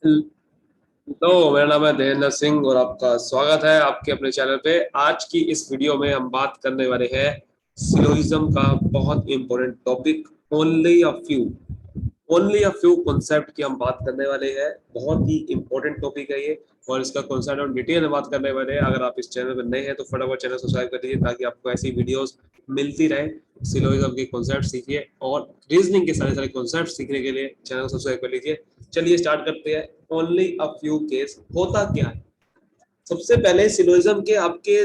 तो मेरा नाम है देवेंद्र सिंह और आपका स्वागत है आपके अपने चैनल पे। आज की इस वीडियो में हम बात करने वाले हैं सिलोजिज्म का बहुत important topic, only a few concept की हम बात करने वाले हैं। बहुत ही इंपॉर्टेंट टॉपिक है ये और इसका कॉन्सेप्ट हम डिटेल में बात करने वाले हैं। अगर आप इस चैनल पर नए हैं तो फटाफट चैनल सब्सक्राइब कर दीजिए ताकि आपको ऐसी वीडियोस मिलती रहे। सिलोजिज्म के कॉन्सेप्ट सीखिए और रीजनिंग के सारे सारे कॉन्सेप्ट सीखने के लिए चैनल को सब्सक्राइब कर लीजिए। चलिए स्टार्ट करते हैं। ओनली अ फ्यू केस होता क्या है? सबसे पहले सिलोजिज्म के आपके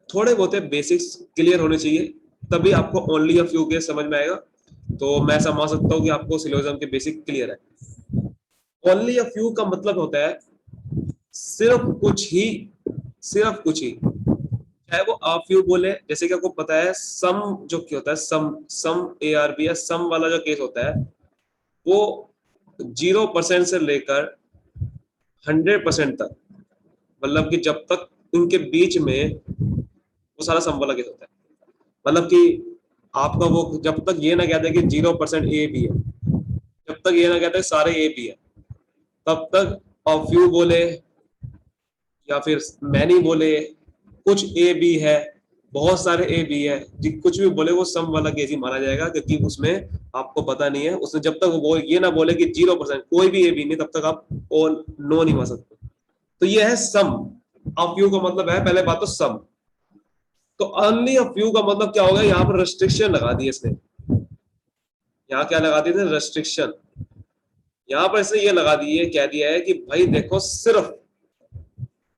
थोड़े बहुत बेसिक्स क्लियर होने चाहिए, तभी आपको ओनली अ फ्यू केस समझ में आएगा। तो मैं समझ सकता हूँ कि आपको सिलोजिज्म के बेसिक क्लियर है। ओनली अ फ्यू का मतलब होता है सिर्फ कुछ ही, सिर्फ कुछ ही। चाहे वो आ फ्यू बोले, जैसे कि आपको पता है सम जो क्या होता है, सम सम ए आर बी या सम वाला जो केस होता है वो 0% से लेकर 100% तक, मतलब कि जब तक उनके बीच में वो सारा सम वाला केस होता है। मतलब कि आपका वो जब तक ये ना कहते कि 0% ए बी है, जब तक ये ना कहते सारे ए बी है, तब तक और फ्यू बोले या फिर मैनी बोले, कुछ ए बी है, बहुत सारे ए बी है, कुछ भी बोले वो सम वाला केस ही माना जाएगा, क्योंकि उसमें आपको पता नहीं है। उसने जब तक वो ये ना बोले कि 0% कोई भी ए बी नहीं, तब तक आप और नो नहीं मान सकते। तो ये है सम। ऑफ फ्यू का मतलब है, पहले बात तो सम। तो ओनली ऑफ फ्यू का मतलब क्या होगा? यहाँ पर रेस्ट्रिक्शन लगा दी इसने। यहाँ क्या लगा दी थी? रेस्ट्रिक्शन। यहाँ पर इसने ये लगा दी है, कह दिया है कि भाई देखो सिर्फ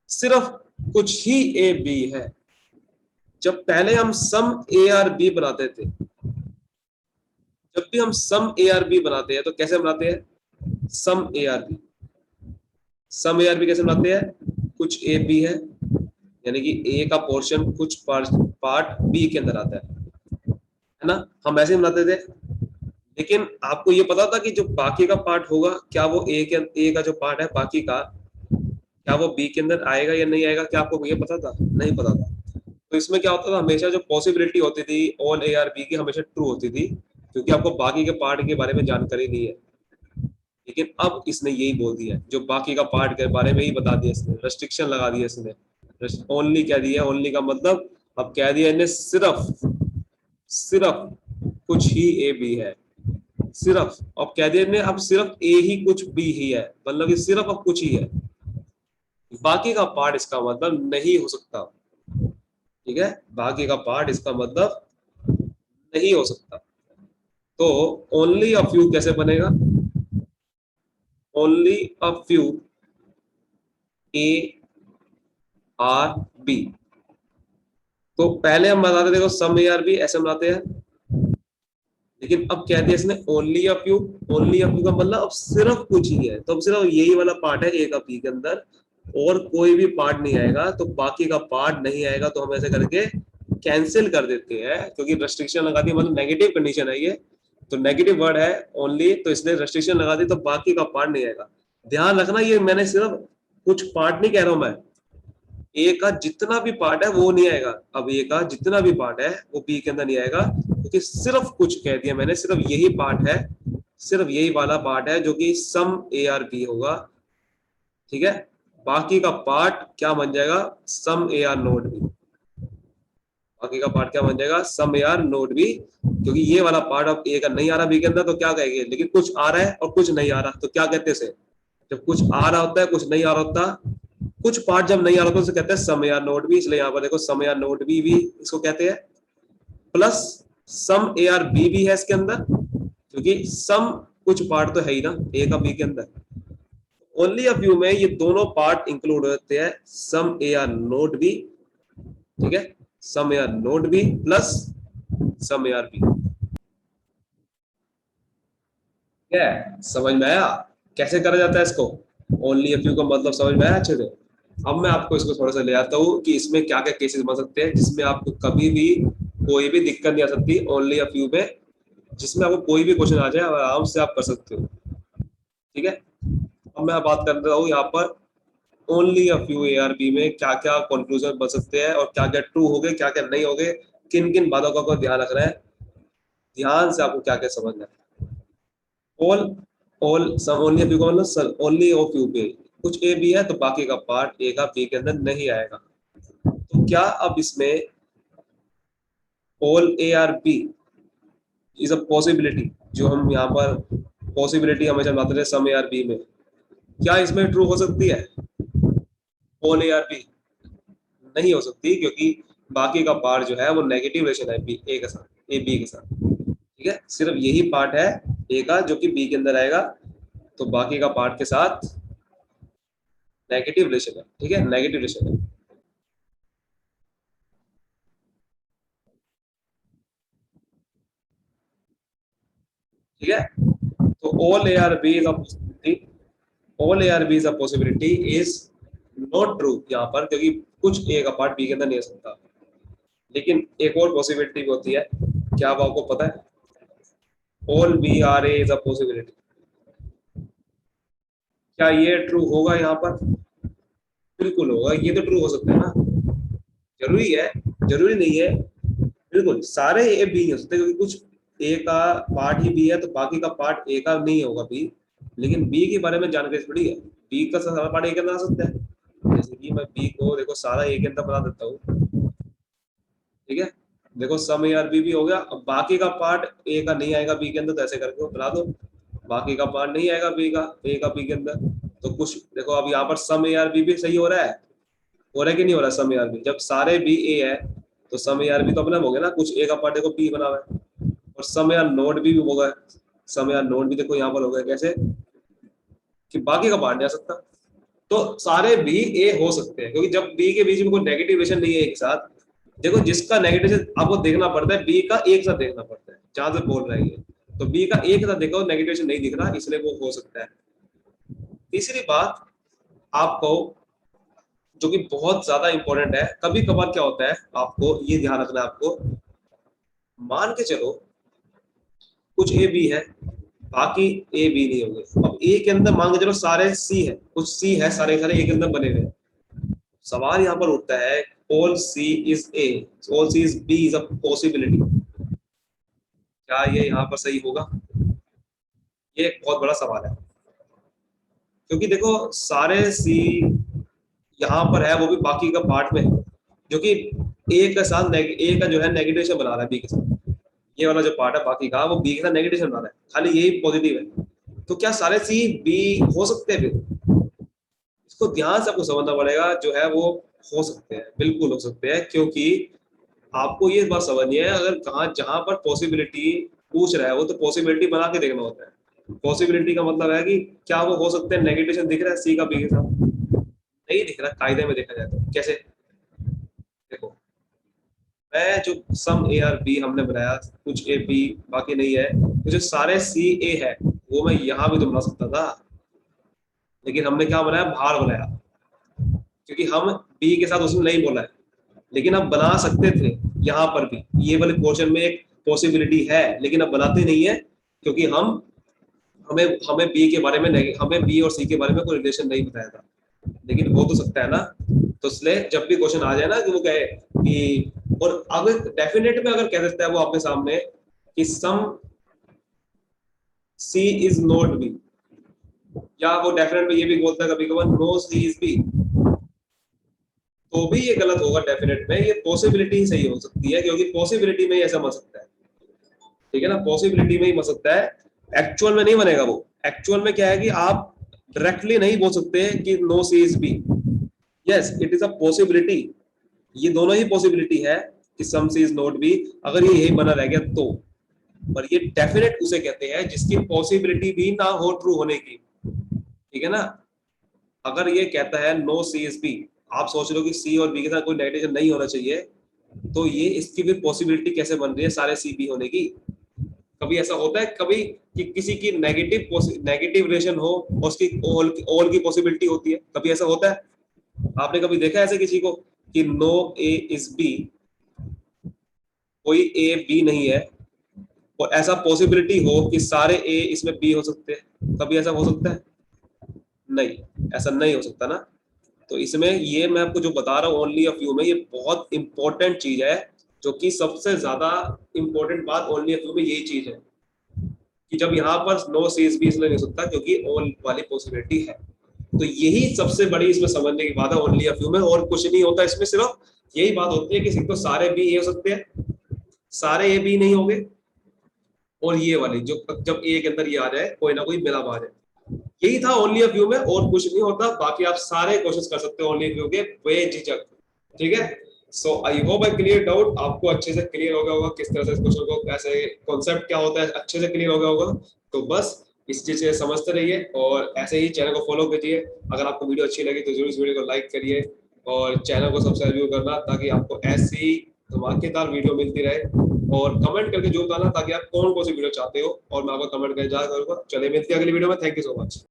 सिर्फ कुछ ही ए बी है। जब पहले हम सम ए आर बी बनाते थे, जब भी हम सम ए आर बी बनाते हैं तो कैसे बनाते हैं? Some A are B, some A are B कैसे बनाते हैं? कुछ ए बी है, यानी कि ए का पोर्शन कुछ पार्ट बी के अंदर आता है ना, हम ऐसे ही बनाते थे। लेकिन आपको ये पता था कि जो बाकी का पार्ट होगा, क्या वो ए का जो पार्ट है बाकी का, क्या वो बी के अंदर आएगा या नहीं आएगा? क्या आपको ये पता था? नहीं पता था। तो इसमें क्या होता था, हमेशा जो पॉसिबिलिटी होती थी ऑल ए आर बी की हमेशा ट्रू होती थी, क्योंकि आपको बाकी के पार्ट के बारे में जानकारी नहीं है। लेकिन अब इसने यही बोल दिया, जो बाकी का पार्ट के बारे में ही बता दिया इसने, रेस्ट्रिक्शन लगा दिया इसने। ओनली कह दिया, ओनली का मतलब अब कह दिया इन्हें सिर्फ सिर्फ कुछ ही ए बी है, सिर्फ। अब कह दिया इन्हें अब सिर्फ ए ही कुछ बी ही है, मतलब कि सिर्फ अब कुछ ही है, बाकी का पार्ट इसका मतलब नहीं हो सकता। ठीक है, बाकी का पार्ट इसका मतलब नहीं हो सकता। तो ओनली अ फ्यू कैसे बनेगा? Only a few A are B. तो पहले हम बताते देखो सम ए आर बी ऐसे बनाते हैं, लेकिन अब कह दिया इसने only a few. Only a few का मतलब अब सिर्फ कुछ ही है, तो अब सिर्फ यही वाला पार्ट है ए का बी के अंदर, और कोई भी पार्ट नहीं आएगा। तो बाकी का पार्ट नहीं आएगा तो हम ऐसे करके कैंसिल कर देते हैं, क्योंकि रेस्ट्रिक्शन लगा दी, मतलब नेगेटिव कंडीशन है ये। तो नेगेटिव वर्ड है ओनली, तो इसने रेस्ट्रिक्शन लगा दी, तो बाकी का पार्ट नहीं आएगा। ध्यान रखना, ये मैंने सिर्फ कुछ पार्ट नहीं कह रहा हूं मैं, ए का जितना भी पार्ट है वो नहीं आएगा। अब ए का जितना भी पार्ट है वो बी के अंदर नहीं आएगा, क्योंकि सिर्फ कुछ कह दिया मैंने, सिर्फ यही पार्ट है, सिर्फ यही वाला पार्ट है जो कि सम ए आर बी होगा। ठीक है, बाकी का पार्ट क्या बन जाएगा? सम ए आर नोट बी। बाकी का पार्ट क्या बन जाएगा? सम ए आर नोट बी, क्योंकि ये वाला पार्ट अब ए का नहीं आ रहा बी के अंदर, तो क्या कहेंगे? लेकिन कुछ आ रहा है और कुछ नहीं आ रहा, तो क्या कहते हैं उसे? जब कुछ आ रहा होता है कुछ नहीं आ रहा होता, कुछ पार्ट जब नहीं आ रहा होता उसे कहते हैं सम या नोट भी। इसलिए यहाँ पर देखो सम या नोट भी इसको कहते हैं। Plus some A are B भी है इसके अंदर, क्योंकि सम कुछ पार्ट तो है ही ना ए का बी के अंदर। ओनली अ फ्यू में ये दोनों पार्ट इंक्लूड होते हैं, some A are not B. ठीक है, some A are not B plus some A are B. क्या है, समझ में आया कैसे करा जाता है इसको? ओनली अ फ्यू का मतलब समझ में आया अच्छे से? अब मैं आपको इसको थोड़ा सा ले आता हूँ कि इसमें क्या क्या केसेस बन सकते हैं, जिसमें आपको कभी भी कोई भी दिक्कत नहीं आ सकती ओनली अ फ्यू में, जिसमें आपको कोई भी क्वेश्चन आ जाए आराम से आप कर सकते हो। ठीक है, अब मैं बात कर रहा हूँ यहाँ पर only a few A are B में क्या क्या कंक्लूजन बन सकते हैं, और क्या क्या ट्रू हो गए क्या क्या नहीं हो गए, किन किन बातों का ध्यान रखना है। ध्यान से आपको क्या क्या समझना है। All all some only of you का मतलब ओनली ऑफ यू पे कुछ ए बी है तो बाकी का पार्ट ए का बी के अंदर नहीं आएगा। तो क्या अब इसमें all A are B is a possibility, जो हम यहाँ पर पॉसिबिलिटी हमेशा बताते हैं सम ए आर बी में, क्या इसमें ट्रू हो सकती है ऑल ए आर बी? नहीं हो सकती, क्योंकि बाकी का पार्ट जो है वो नेगेटिव रिलेशन है बी ए के साथ, ए बी के साथ। ठीक है, सिर्फ यही पार्ट है ए का जो कि बी के अंदर आएगा, तो बाकी का पार्ट के साथ नेगेटिव रिलेशन है। ठीक है, नेगेटिव रिलेशन है। ठीक है, तो all A are B is a possibility, all A are B is a possibility is not true यहाँ पर, क्योंकि कुछ ए का पार्ट बी के अंदर नहीं हो सकता। लेकिन एक और पॉसिबिलिटी भी होती है, क्या आप आपको पता है? All B are A is a possibility, क्या ये ट्रू होगा यहाँ पर? बिल्कुल होगा, ये तो ट्रू हो सकता है ना। जरूरी है, जरूरी नहीं है, बिल्कुल सारे ए बी नहीं हो सकते, क्योंकि कुछ ए का पार्ट ही बी है तो बाकी का पार्ट ए का नहीं होगा बी। लेकिन बी के बारे में जानकारी थोड़ी है, बी का सारा पार्ट ए के अंदर आ सकता है। जैसे कि मैं बी को देखो सारा ए के अंदर बना देता हूँ। ठीक है, देखो सम ए आर बी भी हो गया, अब बाकी का पार्ट ए का नहीं आएगा बी के अंदर, तो ऐसे करके बना दो, बाकी का पार्ट नहीं आएगा बी का, ए का बी के अंदर। तो कुछ देखो अब यहाँ पर सम ए आर बी भी सही हो रहा है कि नहीं हो रहा? सम ए आर बी जब सारे बी ए है तो सम ए आर बी तो अपना हो गया ना, कुछ ए का पार्ट देखो बी बना हुआ है, और सम ए आर नोट भी होगा, सम ए आर नोट भी देखो यहाँ पर हो गया, कैसे कि बाकी का पार्ट नहीं आ सकता। तो सारे बी ए हो सकते हैं, क्योंकि जब बी के बीच में कोई नेगेटिव रिलेशन नहीं है एक साथ। देखो जिसका नेगेटिव आपको देखना पड़ता है, बी का एक साथ देखना पड़ता है जहां से बोल रहे हैं, तो बी का एक साथ देखो नेगेटिव नहीं दिख रहा, इसलिए वो हो सकता है। तीसरी बात आपको जो कि बहुत ज्यादा इंपॉर्टेंट है, कभी कभार क्या होता है आपको ये ध्यान रखना है आपको, मान के चलो कुछ ए बी है बाकी ए बी नहीं होंगे, अब ए के अंदर मान के चलो सारे सी है, कुछ सी है सारे सारे ए के अंदर बने हुए, सवाल यहाँ पर उठता है all C is A, all C is B is a possibility, क्या ये यहाँ पर सही होगा? ये एक बहुत बड़ा सवाल है, क्योंकि देखो सारे सी यहाँ पर है वो भी बाकी का पार्ट में है, जो कि ए के साथ ए का जो है नेगेटिव बना रहा है बी के साथ, ये वाला जो पार्ट है बाकी का वो बी के साथ नेगेटिव बना रहा है, खाली यही पॉजिटिव है। तो क्या सारे सी बी हो सकते हैं? फिर इसको ध्यान से आपको समझना पड़ेगा, जो है वो हो सकते हैं, बिल्कुल हो सकते हैं, क्योंकि आपको ये बात समझनी है, अगर कहाँ जहां पर पॉसिबिलिटी पूछ रहा है वो तो पॉसिबिलिटी बना के देखना होता है। पॉसिबिलिटी का मतलब है कि क्या वो हो सकते हैं, नेगेटिव दिख रहा है सी का बी के साथ? नहीं दिख रहा, कायदे में देखा जाए तो कैसे? देखो मैं जो सम ए आर बी हमने बनाया, कुछ ए बी बाकी नहीं है, तो जो सारे सी ए है वो मैं यहाँ भी तो बना सकता था, लेकिन हमने क्या बनाया, बाहर बनाया, क्योंकि हम बी के साथ उसमें नहीं बोला है। लेकिन अब बना सकते थे यहाँ पर भी, ये वाले पोर्शन में एक पॉसिबिलिटी है, लेकिन अब बनाते नहीं है, क्योंकि हम हमें हमें बी के बारे में नहीं, हमें बी और सी के बारे में कोई रिलेशन नहीं बताया था। लेकिन हो तो सकता है ना, तो इसलिए जब भी क्वेश्चन आ जाए ना कि वो कहे कि, और अगर डेफिनेट में अगर कह देता है वो आपके सामने कि some C is not B, या वो डेफिनेट में ये भी बोलता है कभी कभार नो सी इज बी, तो भी ये गलत होगा डेफिनेट में, ये पॉसिबिलिटी ही सही हो सकती है, क्योंकि पॉसिबिलिटी में ही ऐसा बन सकता है। ठीक है ना, पॉसिबिलिटी में ही बन सकता है, एक्चुअल में नहीं बनेगा वो। एक्चुअल में क्या है कि आप डायरेक्टली नहीं बोल सकते कि no C is B, yes it is a possibility, ये दोनों ही पॉसिबिलिटी है कि some C is not B, अगर ये यही बना रह गया तो। पर ये डेफिनेट उसे कहते हैं जिसकी पॉसिबिलिटी भी ना हो ट्रू होने की। ठीक है ना, अगर ये कहता है नो सी इज बी, आप सोच रहे हो कि सी और बी के साथ कोई नेगेटिव नहीं होना चाहिए, तो ये इसकी भी पॉसिबिलिटी कैसे बन रही है सारे सी बी होने की? कभी ऐसा होता है कभी कि किसी की नेगेटिव रिलेशन हो और उसकी ऑल की पॉसिबिलिटी होती है, कभी ऐसा होता है? आपने कभी देखा है ऐसे किसी को कि नो ए इज बी, कोई ए बी नहीं है, और ऐसा पॉसिबिलिटी हो कि सारे ए इसमें बी हो सकते हैं, कभी ऐसा हो सकता है? नहीं, ऐसा नहीं हो सकता ना। तो इसमें ये मैं आपको जो बता रहा हूँ ओनली ऑफ यू में, ये बहुत इंपॉर्टेंट चीज है, जो कि सबसे ज्यादा इंपॉर्टेंट बात ओनली ऑफ यू में यही चीज है, कि जब यहाँ पर नो सीज भी इसलिए नहीं सकता क्योंकि ऑल वाली पॉसिबिलिटी है। तो यही सबसे बड़ी इसमें समझने की बात है ओनली अ फ्यू में, और कुछ नहीं होता इसमें, सिर्फ यही बात होती है कि सिर्फ तो सारे बी ए हो सकते हैं, सारे ए बी नहीं होंगे, और ये वाली जो जब ए के अंदर ये आ जाए कोई ना कोई मिलाप आ जाए। यही था ओनली अ व्यू में, और कुछ नहीं होता। बाकी आप सारे कोशिश कर सकते हो ओनली व्यू के बेझिझक। ठीक है, so I hope I clear doubt, आपको अच्छे से क्लियर हो गया होगा किस तरह से इस क्वेश्चन को, कैसे कॉन्सेप्ट क्या होता है, अच्छे से क्लियर हो गया होगा। तो बस इस चीज से समझते रहिए और ऐसे ही चैनल को फॉलो कीजिए। अगर आपको वीडियो अच्छी लगी तो जरूर इस वीडियो को लाइक करिए और चैनल को सब्सक्राइब भी करना, ताकि आपको ऐसी धमाकेदार वीडियो मिलती रहे। और कमेंट करके जरूर बताना ताकि आप कौन कौन सी वीडियो चाहते हो, और मैं आपको कमेंट करके जा करूंगा। चलिए मिलते हैं अगली वीडियो में, थैंक यू सो मच।